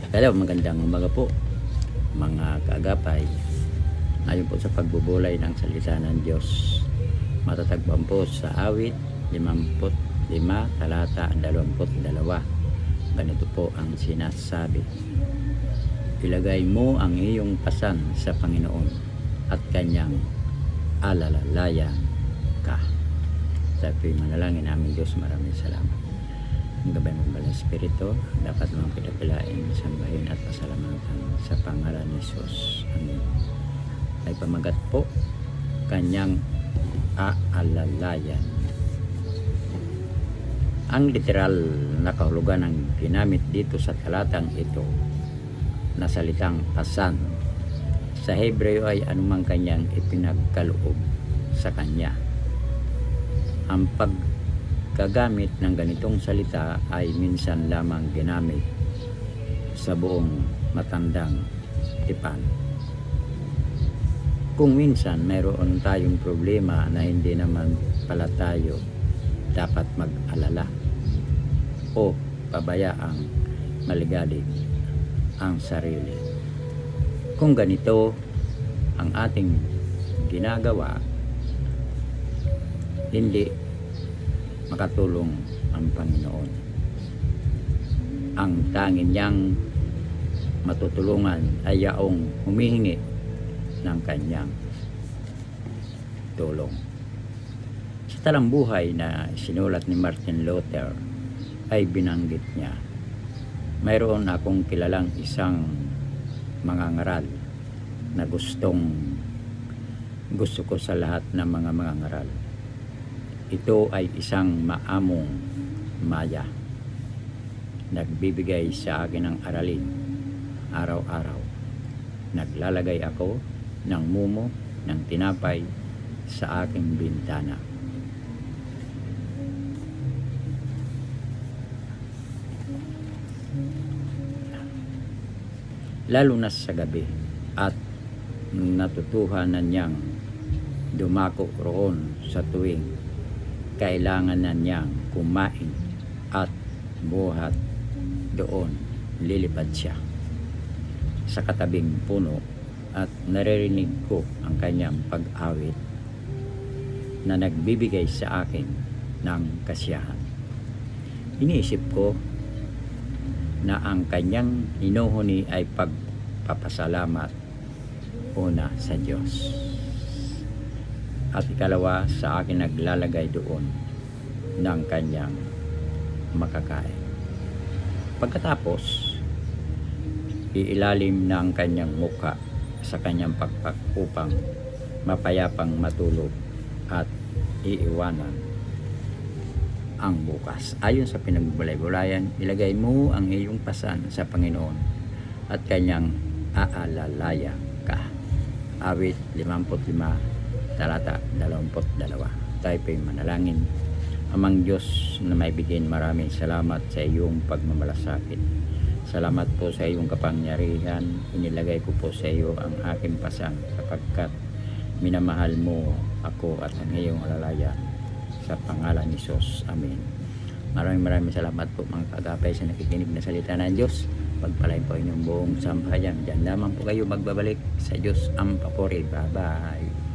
Hello, magandang umaga po mga kaagapay. Ayon po sa pagbubulay ng salita ng Diyos, matatagpuan po sa awit 55 talata 22. Ganito po ang sinasabi: ilagay mo ang iyong pasan sa Panginoon at kanyang alalayan ka. Sa manalangin namin Diyos, maraming salamat. Ang gabay mong balang Espiritu, dapat mong pinapilain, sambahin at pasalamatan sa pangalan ni Jesus. Amen. Ay pamagat po, kanyang aalalayan. Ang literal na kahulugan ng ginamit dito sa talatang ito na salitang pasan sa Hebreo ay anumang kanyang ipinagkaloob sa kanya. Ang paggagamit ng ganitong salita ay minsan lamang ginamit sa buong matandang tipan. Kung minsan mayroon tayong problema na hindi naman pala tayo dapat mag-alala o pabayaang maligalig ang sarili. Kung ganito ang ating ginagawa, hindi makatulong ang Panginoon. Ang tanging niyang matutulungan ay yaong humihingi ng kanyang tulong. Sa talambuhay na sinulat ni Martin Luther ay binanggit niya, mayroon akong kilalang isang mangangaral na gusto ko sa lahat ng mga mangangaral. Ito ay isang maamong maya. Nagbibigay sa akin ng aralin araw-araw. Naglalagay ako ng mumo ng tinapay sa aking bintana. Lalo na sa gabi, at natutuhanan niyang dumako roon sa tuwing kailangan na niyang kumain at buhat doon. Lilipad siya sa katabing puno at naririnig ko ang kanyang pag-awit na nagbibigay sa akin ng kasiyahan. Iniisip ko na ang kanyang hinuhuni ay pagpapasalamat una sa Diyos, at ikalawa sa akin naglalagay doon ng kanyang makakain. Pagkatapos, iilalim na ang kanyang mukha sa kanyang pagpak upang mapayapang matulog at iiwanan ang bukas. Ayon sa pinagbulay-bulayan, ilagay mo ang iyong pasan sa Panginoon at kanyang aalalayan ka. Awit 55 talata 22. Tayo po'y manalangin. Amang Diyos na may bigyan, maraming salamat sa iyong pagmamalasakit. Salamat po sa iyong kapangyarihan. Inilagay ko po sa iyo ang aking pasan sapagkat minamahal mo ako at ang iyong alalayan. Sa pangalan ni Jesus. Amen. Maraming salamat po mga kaagapay sa nakikinig na salita ng Diyos. Pagpalain po inyong buong sampayan. Diyan lamang po kayo magbabalik. Sa Diyos ang papuri. Bye-bye.